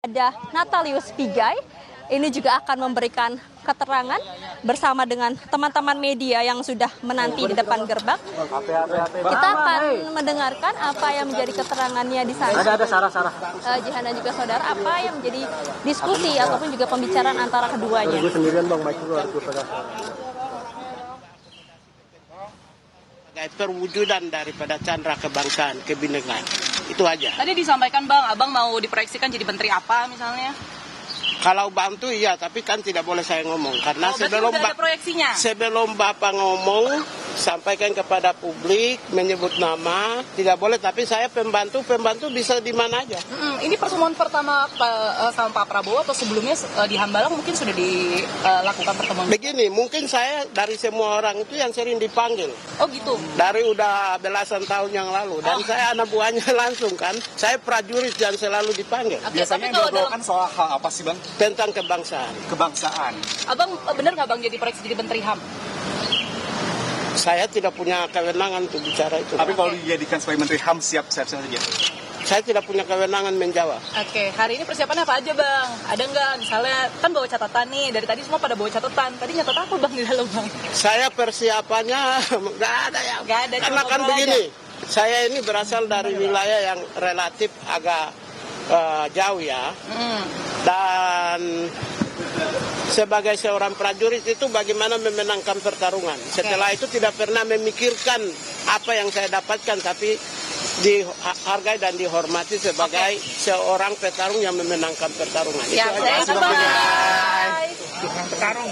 Ada Natalius Pigai, ini juga akan memberikan keterangan bersama dengan teman-teman media yang sudah menanti di depan gerbang. Kita akan mendengarkan apa yang menjadi keterangannya di sana. Ada Sarah. Jihan dan juga saudara, apa yang menjadi diskusi ataupun juga pembicaraan antara keduanya. Sendirian Bang, mic dulu harus pada. Perwujudan daripada candra kebangsaan, kebinekaan. Itu aja. Tadi disampaikan Bang, Abang mau diproyeksikan jadi menteri apa misalnya? Kalau bantu iya, tapi kan tidak boleh saya ngomong karena sebelum Bapak ngomong sampaikan kepada publik menyebut nama tidak boleh, tapi saya pembantu bisa di mana aja. Ini pertemuan pertama sama Pak Prabowo atau sebelumnya di Hambalang mungkin sudah dilakukan pertemuan? Begini, mungkin saya dari semua orang itu yang sering dipanggil. Oh gitu. Dari udah belasan tahun yang lalu dan saya anak buahnya langsung kan. Saya prajurit yang selalu dipanggil. Biasanya yang diobrolkan soal hal apa sih Bang? Tentang kebangsaan. Abang benar nggak Bang jadi proyeksi jadi Menteri HAM? Saya tidak punya kewenangan untuk bicara itu. Tapi kalau dijadikan sebagai Menteri HAM siap saja. Saya tidak punya kewenangan menjawab. Oke, hari ini persiapannya apa aja Bang? Ada nggak misalnya kan bawa catatan nih, dari tadi semua pada bawa catatan. Tadi nyatet apa Bang di dalam Bang? Saya persiapannya nggak ada ya. Nggak ada. Karena kan begini, saya ini berasal dari wilayah yang relatif agak jauh ya. Dan sebagai seorang prajurit itu bagaimana memenangkan pertarungan. Setelah itu tidak pernah memikirkan apa yang saya dapatkan, tapi dihargai dan dihormati sebagai seorang petarung yang memenangkan pertarungan. Ya, itu aja. Petarung.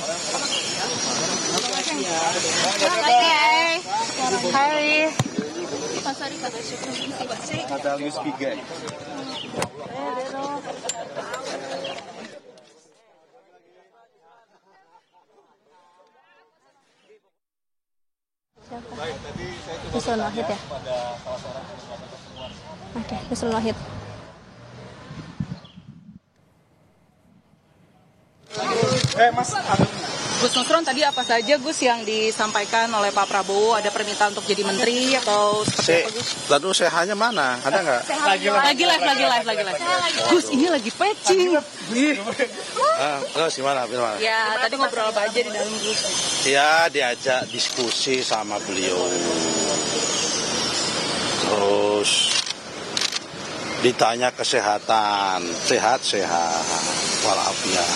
Hai. Natalius Pigai. Yusril Wahid ya? Oke, Yusril Wahid. Mas, Gus Nusron, tadi apa saja Gus yang disampaikan oleh Pak Prabowo? Ada permintaan untuk jadi menteri atau seperti apa Gus? Lalu sehatnya mana? Ada nggak? Lagi live. Gus, ini lagi patching. Terus gimana? Ya, tadi ngobrol apa aja di dalam Gus? Ya, diajak diskusi sama beliau. Terus ditanya kesehatan, sehat walafiat.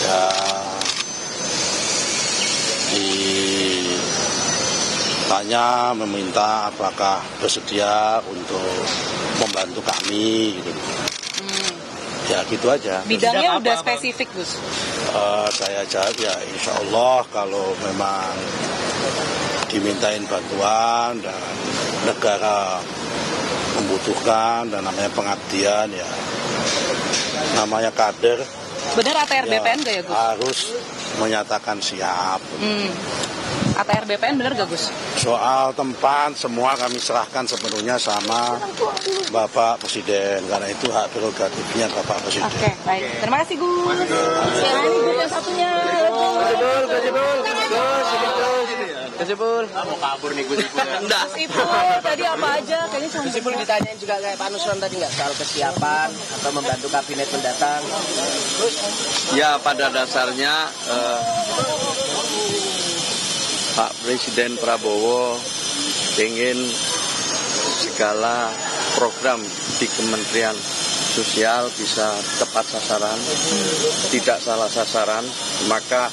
Ya, ditanya meminta apakah bersedia untuk membantu kami gitu. Ya gitu aja. Bidangnya udah spesifik Gus? Saya jawab ya insya Allah kalau memang dimintain bantuan dan negara membutuhkan dan namanya pengabdian ya namanya kader. Benar ATR BPN gak ya Gus? Harus menyatakan siap. ATR BPN benar gak Gus? Soal tempat semua kami serahkan sepenuhnya sama Bapak Presiden karena itu hak prerogatifnya Bapak Presiden. Oke, baik. Terima kasih Gus. Sekarang ini Gus yang satunya. Kasipul. Mau kabur nih Gus Ipul. Gus Ipul, tadi apa aja? Kayaknya Gus Ipul ditanyain juga kayak Pak Nusron tadi nggak soal kesiapan atau membantu kabinet mendatang. Ya pada dasarnya Pak Presiden Prabowo ingin segala program di Kementerian Sosial bisa tepat sasaran, tidak salah sasaran, maka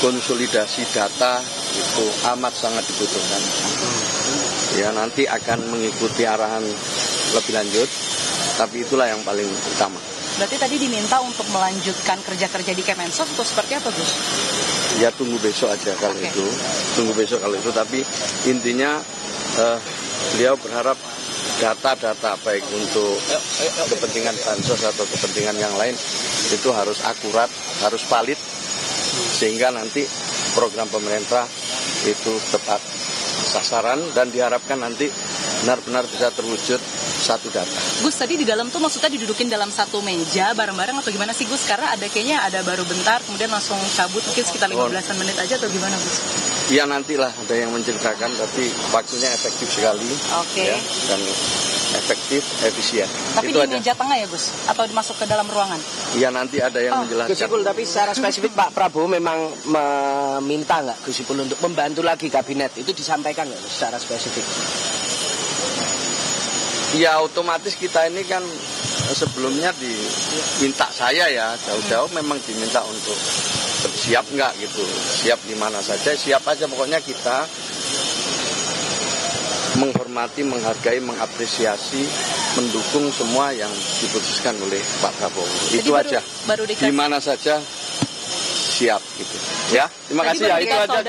konsolidasi data itu amat sangat dibutuhkan. Ya nanti akan mengikuti arahan lebih lanjut, tapi itulah yang paling utama. Berarti tadi diminta untuk melanjutkan kerja-kerja di Kemensos atau seperti apa Gus? Ya tunggu besok aja kalau itu, tapi intinya beliau berharap data-data baik untuk kepentingan bansos atau kepentingan yang lain itu harus akurat, harus valid sehingga nanti program pemerintah itu tepat sasaran dan diharapkan nanti benar-benar bisa terwujud satu data. Gus, tadi di dalam tuh maksudnya didudukin dalam satu meja bareng-bareng atau gimana sih Gus? Karena kayaknya ada baru bentar kemudian langsung cabut mungkin sekitar 15 menit aja atau gimana Gus? Ya nantilah ada yang menceritakan tapi waktunya efektif sekali. Oke. Ya, dan efektif, efisien. Tapi Itu di aja. meja tengah ya Gus? Atau masuk ke dalam ruangan? Ya nanti ada yang menjelaskan. Gus Ipul, tapi secara spesifik Pak Prabowo memang meminta nggak Gus Ipul untuk membantu lagi kabinet? Itu disampaikan nggak Gus, secara spesifik? Ya otomatis kita ini kan sebelumnya diminta saya ya jauh-jauh memang diminta untuk siap nggak gitu, siap di mana saja, siap aja pokoknya kita menghormati, menghargai, mengapresiasi, mendukung semua yang diputuskan oleh Pak Prabowo. Jadi Itu baru aja. dikasih- Di mana saja siap gitu. Ya, terima Tadi kasih ya baru itu dikasih aja.